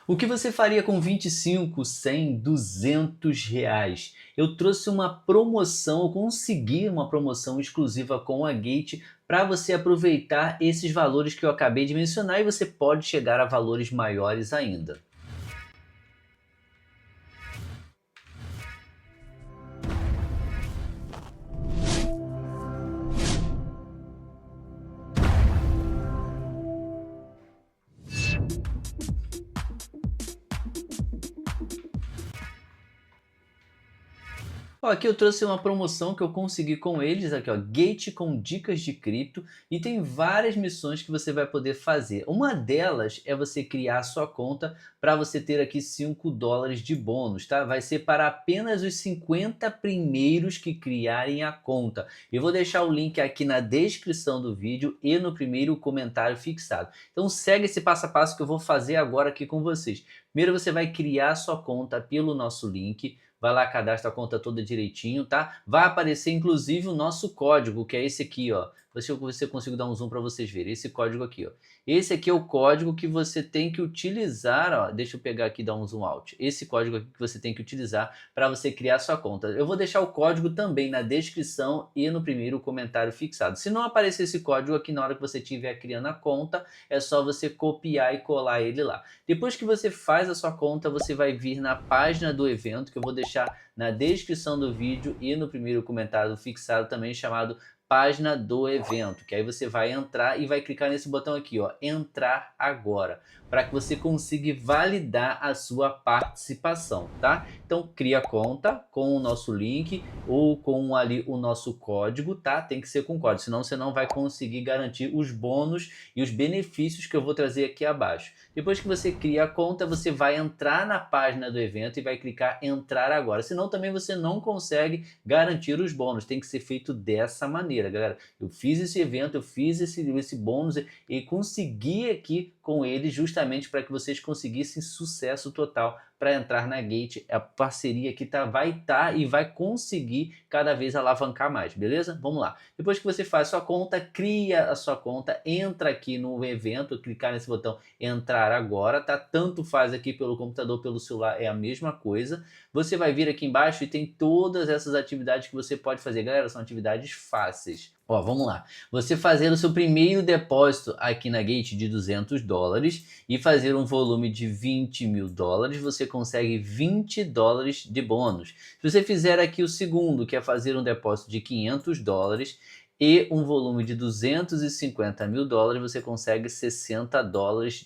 O que você faria com 25, 100, R$ 200? Eu trouxe uma promoção, eu consegui uma promoção exclusiva com a Gate para você aproveitar esses valores que eu acabei de mencionar e você pode chegar a valores maiores ainda. Ó, aqui eu trouxe uma promoção que eu consegui com eles, aqui ó, Gate com dicas de cripto e tem várias missões que você vai poder fazer. Uma delas é você criar a sua conta para você ter aqui US$ 5 de bônus, tá? Vai ser para apenas os 50 primeiros que criarem a conta. Eu vou deixar o link aqui na descrição do vídeo e no primeiro comentário fixado. Então segue esse passo a passo que eu vou fazer agora aqui com vocês. Primeiro você vai criar a sua conta pelo nosso link. Vai lá, cadastra a conta toda direitinho, tá? Vai aparecer inclusive o nosso código, que é esse aqui, ó. Você consigo dar um zoom para vocês verem. Esse código aqui, ó. Esse aqui é o código que você tem que utilizar, ó. Deixa eu pegar aqui e dar um zoom out. Esse código aqui que você tem que utilizar para você criar sua conta. Eu vou deixar o código também na descrição e no primeiro comentário fixado. Se não aparecer esse código aqui na hora que você estiver criando a conta, é só você copiar e colar ele lá. Depois que você faz a sua conta, você vai vir na página do evento, que eu vou deixar na descrição do vídeo e no primeiro comentário fixado também, chamado página do evento, que aí você vai entrar e vai clicar nesse botão aqui, ó, entrar agora, para que você consiga validar a sua participação, tá? Então cria conta com o nosso link ou com ali o nosso código, tá? Tem que ser com código, senão você não vai conseguir garantir os bônus e os benefícios que eu vou trazer aqui abaixo. Depois que você cria a conta, você vai entrar na página do evento e vai clicar entrar agora, senão também você não consegue garantir os bônus, tem que ser feito dessa maneira, galera. Eu fiz esse evento, eu fiz esse bônus e consegui aqui com ele justamente para que vocês conseguissem sucesso total para entrar na Gate. A parceria que vai estar e vai conseguir cada vez alavancar mais, beleza? Vamos lá. Depois que você faz sua conta, cria a sua conta, entra aqui no evento, clicar nesse botão entrar agora, tá? Tanto faz aqui pelo computador, pelo celular, é a mesma coisa. Você vai vir aqui embaixo e tem todas essas atividades que você pode fazer. Galera, são atividades fáceis. Ó, vamos lá. Você fazer o seu primeiro depósito aqui na Gate de US$ 200 e fazer um volume de US$ 20.000, você consegue US$ 20 de bônus. Se você fizer aqui o segundo, que é fazer um depósito de US$ 500 e um volume de US$ 250.000, você consegue US$ 60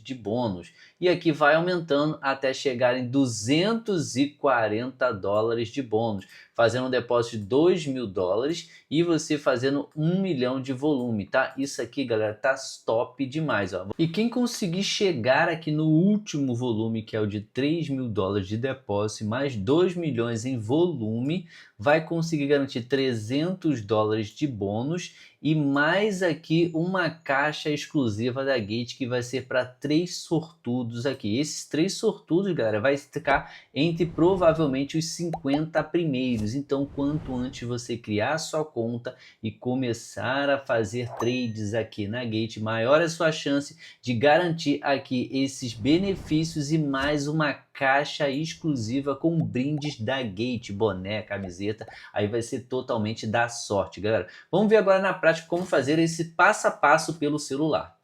de bônus. E aqui vai aumentando até chegar em US$ 240 de bônus, fazendo um depósito de US$ 2.000 e você fazendo 1 milhão de volume, tá? Isso aqui, galera, tá top demais, ó. E quem conseguir chegar aqui no último volume, que é o de US$ 3.000 de depósito, mais 2 milhões em volume, vai conseguir garantir US$ 300 de bônus e mais aqui uma caixa exclusiva da Gate que vai ser para 3 sortudos aqui. Esses 3 sortudos, galera, vai ficar entre provavelmente os 50 primeiros. Então, quanto antes você criar a sua conta e começar a fazer trades aqui na Gate, maior é a sua chance de garantir aqui esses benefícios e mais uma caixa exclusiva com brindes da Gate, boné, camiseta. Aí vai ser totalmente da sorte, galera. Vamos ver agora na prática como fazer esse passo a passo pelo celular.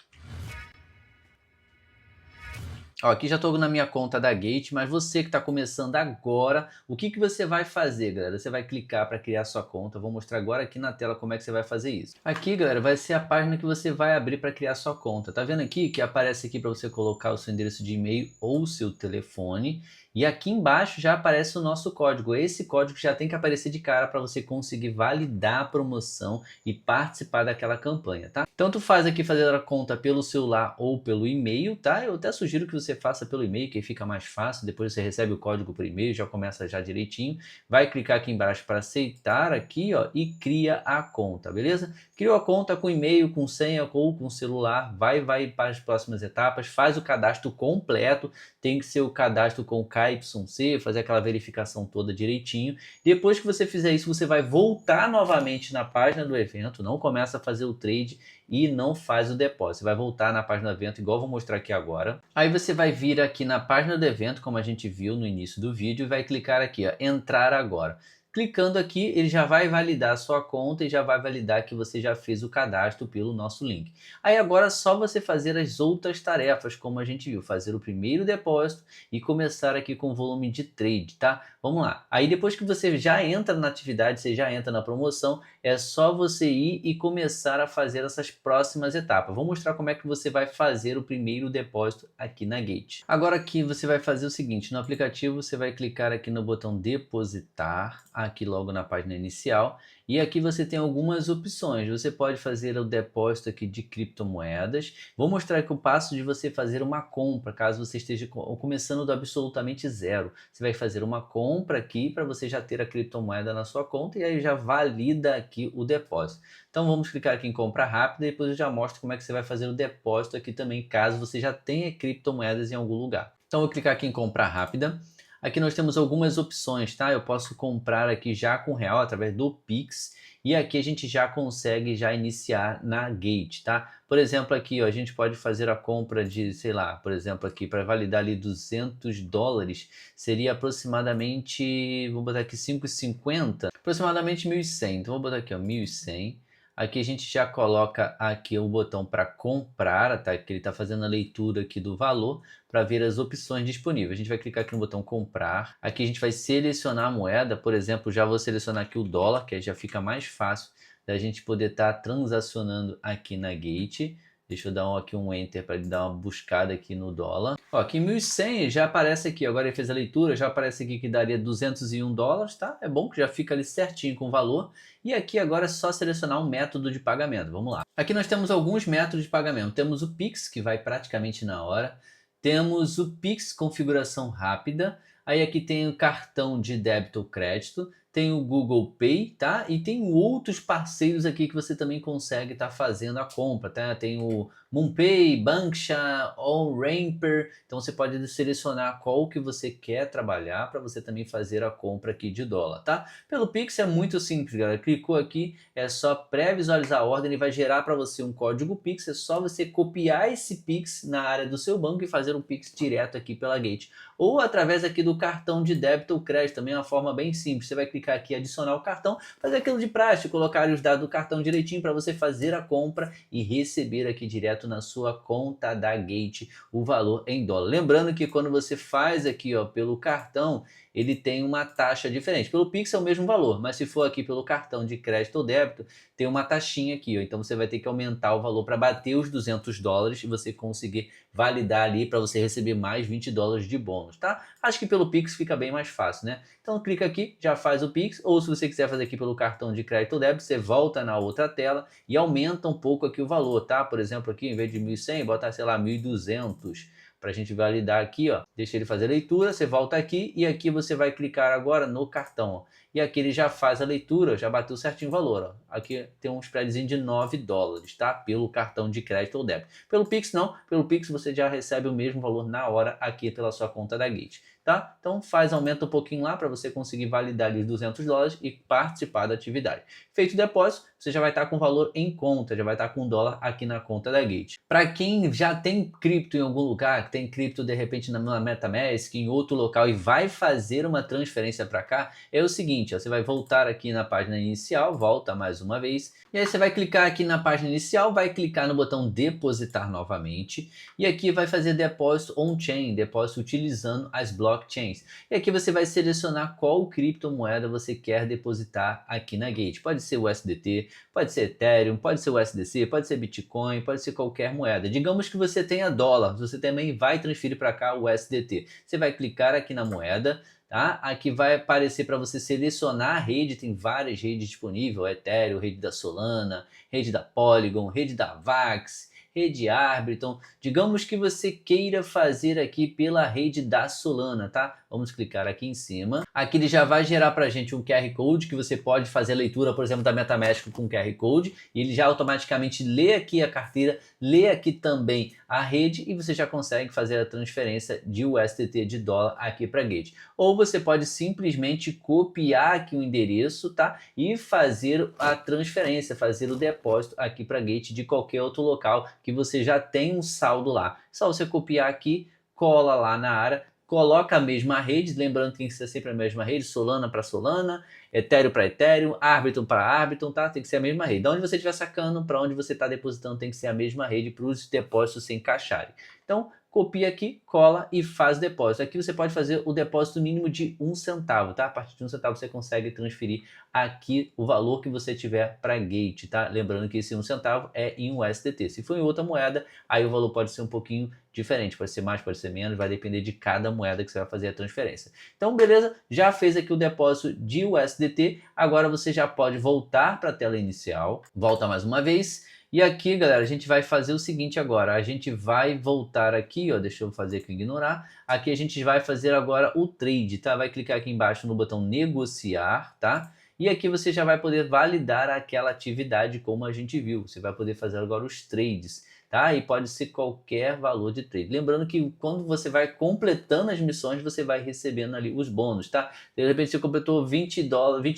Ó, aqui já estou na minha conta da Gate, mas você que está começando agora, o que você vai fazer, galera? Você vai clicar para criar sua conta. Vou mostrar agora aqui na tela como é que você vai fazer isso. Aqui, galera, vai ser a página que você vai abrir para criar sua conta. Tá vendo aqui que aparece aqui para você colocar o seu endereço de e-mail ou o seu telefone. E aqui embaixo já aparece o nosso código. Esse código já tem que aparecer de cara para você conseguir validar a promoção e participar daquela campanha, tá? Tanto faz aqui fazer a conta pelo celular ou pelo e-mail, tá? Eu até sugiro que você faça pelo e-mail, que fica mais fácil. Depois você recebe o código por e-mail, já começa já direitinho. Vai clicar aqui embaixo para aceitar aqui, ó, e cria a conta, beleza? Criou a conta com e-mail, com senha ou com celular, vai para as próximas etapas, faz o cadastro completo, tem que ser o cadastro com KYC, fazer aquela verificação toda direitinho. Depois que você fizer isso, você vai voltar novamente na página do evento, não começa a fazer o trade e não faz o depósito. Você vai voltar na página do evento, igual eu vou mostrar aqui agora. Aí você vai vir aqui na página do evento, como a gente viu no início do vídeo, e vai clicar aqui, ó, entrar agora. Clicando aqui, ele já vai validar a sua conta e já vai validar que você já fez o cadastro pelo nosso link. Aí agora é só você fazer as outras tarefas, como a gente viu, fazer o primeiro depósito e começar aqui com o volume de trade, tá? Vamos lá. Aí depois que você já entra na atividade, você já entra na promoção, é só você ir e começar a fazer essas próximas etapas. Vou mostrar como é que você vai fazer o primeiro depósito aqui na Gate. Agora aqui você vai fazer o seguinte, no aplicativo você vai clicar aqui no botão depositar, aqui logo na página inicial, e aqui você tem algumas opções. Você pode fazer o depósito aqui de criptomoedas. Vou mostrar aqui o passo de você fazer uma compra, caso você esteja começando do absolutamente zero. Você vai fazer uma compra aqui para você já ter a criptomoeda na sua conta e aí já valida aqui o depósito. Então vamos clicar aqui em compra rápida e depois eu já mostro como é que você vai fazer o depósito aqui também, caso você já tenha criptomoedas em algum lugar. Então eu vou clicar aqui em compra rápida. Aqui nós temos algumas opções, tá? Eu posso comprar aqui já com real através do Pix e aqui a gente já consegue já iniciar na Gate, tá? Por exemplo, aqui ó, a gente pode fazer a compra de, sei lá, por exemplo aqui para validar ali $200 seria aproximadamente, vou botar aqui 5,50, aproximadamente 1.100. Então vou botar aqui ó, 1.100. Aqui a gente já coloca aqui o botão para comprar, tá? Que ele está fazendo a leitura aqui do valor para ver as opções disponíveis. A gente vai clicar aqui no botão comprar. Aqui a gente vai selecionar a moeda, por exemplo, já vou selecionar aqui o dólar, que aí já fica mais fácil da gente poder estar transacionando aqui na Gate. Deixa eu dar aqui um enter para ele dar uma buscada aqui no dólar. Ó, aqui 1.100 já aparece aqui, agora ele fez a leitura, já aparece aqui que daria $201, tá? É bom que já fica ali certinho com o valor. E aqui agora é só selecionar um método de pagamento, vamos lá. Aqui nós temos alguns métodos de pagamento. Temos o Pix, que vai praticamente na hora. Temos o Pix configuração rápida. Aí aqui tem o cartão de débito ou crédito. Tem o Google Pay, tá? E tem outros parceiros aqui que você também consegue estar fazendo a compra, tá? Tem o MoonPay, Banxa, OnRamper. Então você pode selecionar qual que você quer trabalhar para você também fazer a compra aqui de dólar, tá? Pelo Pix é muito simples, galera. Clicou aqui, é só pré-visualizar a ordem, ele vai gerar para você um código Pix. É só você copiar esse Pix na área do seu banco e fazer um Pix direto aqui pela Gate. Ou através aqui do cartão de débito ou crédito, também é uma forma bem simples. Você vai clicar aqui adicionar o cartão, fazer aquilo de praxe, colocar os dados do cartão direitinho para você fazer a compra e receber aqui direto na sua conta da Gate o valor em dólar. Lembrando que quando você faz aqui ó, pelo cartão, ele tem uma taxa diferente. Pelo Pix é o mesmo valor, mas se for aqui pelo cartão de crédito ou débito, tem uma taxinha aqui, ó. Então você vai ter que aumentar o valor para bater os $200 e você conseguir validar ali para você receber mais $20 de bônus, tá? Acho que pelo Pix fica bem mais fácil, né? Então clica aqui, já faz o Pix, ou se você quiser fazer aqui pelo cartão de crédito ou débito, você volta na outra tela e aumenta um pouco aqui o valor, tá? Por exemplo, aqui em vez de 1.100, bota, sei lá, 1.200. Para a gente validar aqui, ó, deixa ele fazer a leitura, você volta aqui e aqui você vai clicar agora no cartão, ó, e aqui ele já faz a leitura, já bateu certinho o valor, ó. Aqui tem um spreadzinho de $9, tá? Pelo cartão de crédito ou débito. Pelo Pix não, pelo Pix você já recebe o mesmo valor na hora aqui pela sua conta da Gate, tá? Então aumenta um pouquinho lá para você conseguir validar ali os $200 e participar da atividade. Feito o depósito, você já vai estar com o valor em conta, já vai estar com $1 aqui na conta da Gate. Para quem já tem cripto em algum lugar, tem cripto de repente na MetaMask, em outro local e vai fazer uma transferência para cá, é o seguinte, ó, você vai voltar aqui na página inicial, volta mais uma vez, e aí você vai clicar aqui na página inicial, vai clicar no botão depositar novamente, e aqui vai fazer depósito on-chain, depósito utilizando as blockchains. E aqui você vai selecionar qual criptomoeda você quer depositar aqui na Gate. Pode ser o USDT, pode ser Ethereum, pode ser o USDC, pode ser Bitcoin, pode ser qualquer moeda. Digamos que você tenha dólar, você também vai transferir para cá o USDT. Você vai clicar aqui na moeda, tá? Aqui vai aparecer para você selecionar a rede, tem várias redes disponíveis, Ethereum, rede da Solana, rede da Polygon, rede da Vax, rede Arbitrum. Digamos que você queira fazer aqui pela rede da Solana, tá? Vamos clicar aqui em cima. Aqui ele já vai gerar para a gente um QR Code que você pode fazer a leitura, por exemplo, da MetaMask com QR Code. E ele já automaticamente lê aqui a carteira, lê aqui também a rede e você já consegue fazer a transferência de USDT de dólar aqui para Gate. Ou você pode simplesmente copiar aqui o endereço, tá? E fazer a transferência, fazer o depósito aqui para Gate de qualquer outro local que você já tem um saldo lá. Só você copiar aqui, cola lá na área, coloca a mesma rede, lembrando que tem que ser sempre a mesma rede, Solana para Solana, Ethereum para Ethereum, Arbitrum para Arbitrum, tá? Tem que ser a mesma rede. De onde você estiver sacando, para onde você está depositando, tem que ser a mesma rede para os depósitos se encaixarem. Então, copia aqui, cola e faz o depósito. Aqui você pode fazer o depósito mínimo de 1 centavo, tá? A partir de 1 centavo você consegue transferir aqui o valor que você tiver para Gate, tá? Lembrando que esse 1 centavo é em USDT. Se for em outra moeda, aí o valor pode ser um pouquinho diferente, pode ser mais, pode ser menos, vai depender de cada moeda que você vai fazer a transferência. Então, beleza, já fez aqui o depósito de USDT, agora você já pode voltar para a tela inicial, volta mais uma vez. E aqui, galera, a gente vai fazer o seguinte agora, a gente vai voltar aqui, ó, deixa eu fazer aqui ignorar, aqui a gente vai fazer agora o trade, tá? Vai clicar aqui embaixo no botão negociar, tá? E aqui você já vai poder validar aquela atividade como a gente viu, você vai poder fazer agora os trades, tá? E pode ser qualquer valor de trade. Lembrando que quando você vai completando as missões, você vai recebendo ali os bônus, tá? De repente você completou 20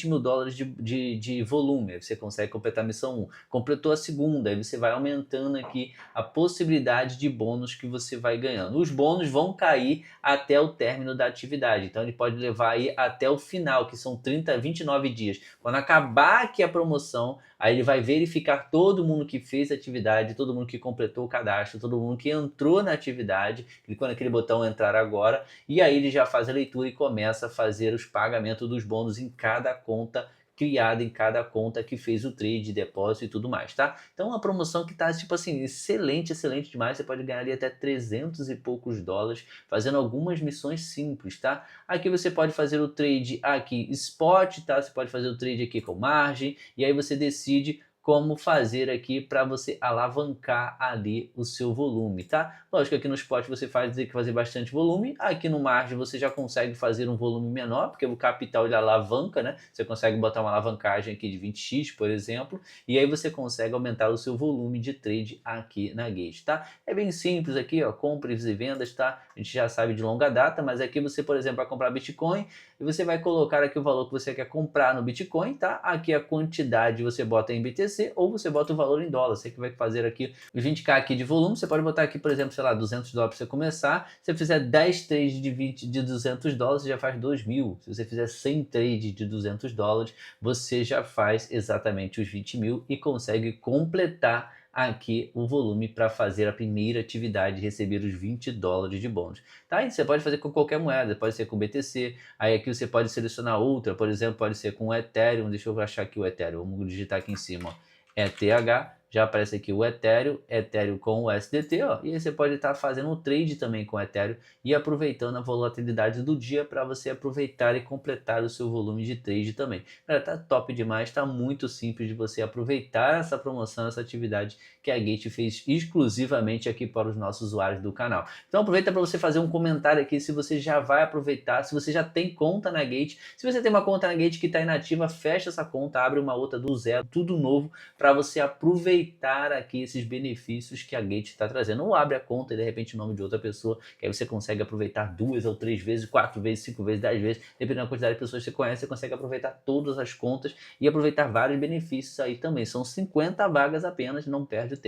mil dólares de volume, aí você consegue completar a missão 1. Completou a segunda, aí você vai aumentando aqui a possibilidade de bônus que você vai ganhando. Os bônus vão cair até o término da atividade, então ele pode levar aí até o final, que são 29 dias. Quando acabar aqui a promoção, aí ele vai verificar todo mundo que fez a atividade, todo mundo que completou o cadastro, todo mundo que entrou na atividade, clicou naquele botão entrar agora, e aí ele já faz a leitura e começa a fazer os pagamentos dos bônus em cada conta criada, em cada conta que fez o trade, depósito e tudo mais, tá? Então uma promoção que tá tipo assim, excelente, excelente demais, você pode ganhar ali até 300 e poucos dólares fazendo algumas missões simples, tá? Aqui você pode fazer o trade aqui spot, tá? Você pode fazer o trade aqui com margem e aí você decide como fazer aqui para você alavancar ali o seu volume, tá? Lógico que aqui no spot você tem que fazer bastante volume, aqui no margem você já consegue fazer um volume menor, porque o capital ele alavanca, né? Você consegue botar uma alavancagem aqui de 20x, por exemplo, e aí você consegue aumentar o seu volume de trade aqui na Gate, tá? É bem simples aqui, ó, compras e vendas, tá? A gente já sabe de longa data, mas aqui você, por exemplo, vai comprar Bitcoin e você vai colocar aqui o valor que você quer comprar no Bitcoin, tá? Aqui a quantidade você bota em BTC, ou você bota o valor em dólar. Você que vai fazer aqui os 20k aqui de volume, você pode botar aqui, por exemplo, sei lá, 200 dólares para você começar. Se você fizer 10 trades de 200 dólares, você já faz 2.000. Se você fizer 100 trades de 200 dólares, você já faz exatamente os 20 mil e consegue completar aqui o volume para fazer a primeira atividade e receber os 20 dólares de bônus. Tá? E você pode fazer com qualquer moeda, pode ser com BTC, aí aqui você pode selecionar outra, por exemplo, pode ser com o Ethereum, deixa eu achar aqui o Ethereum, vamos digitar aqui em cima, ó. ETH, já aparece aqui o Ethereum, Ethereum com o SDT, ó, e aí você pode estar fazendo um trade também com o Ethereum e aproveitando a volatilidade do dia para você aproveitar e completar o seu volume de trade também. Cara, tá top demais, tá muito simples de você aproveitar essa promoção, essa atividade que a Gate fez exclusivamente aqui para os nossos usuários do canal. Então aproveita para você fazer um comentário aqui se você já vai aproveitar, se você já tem conta na Gate. Se você tem uma conta na Gate que está inativa, fecha essa conta, abre uma outra do zero, tudo novo, para você aproveitar aqui esses benefícios que a Gate está trazendo. Ou abre a conta e de repente o nome de outra pessoa, que aí você consegue aproveitar 2 ou 3 vezes, 4 vezes, 5 vezes, 10 vezes, dependendo da quantidade de pessoas que você conhece, você consegue aproveitar todas as contas e aproveitar vários benefícios aí também. São 50 vagas apenas, não perde o tempo.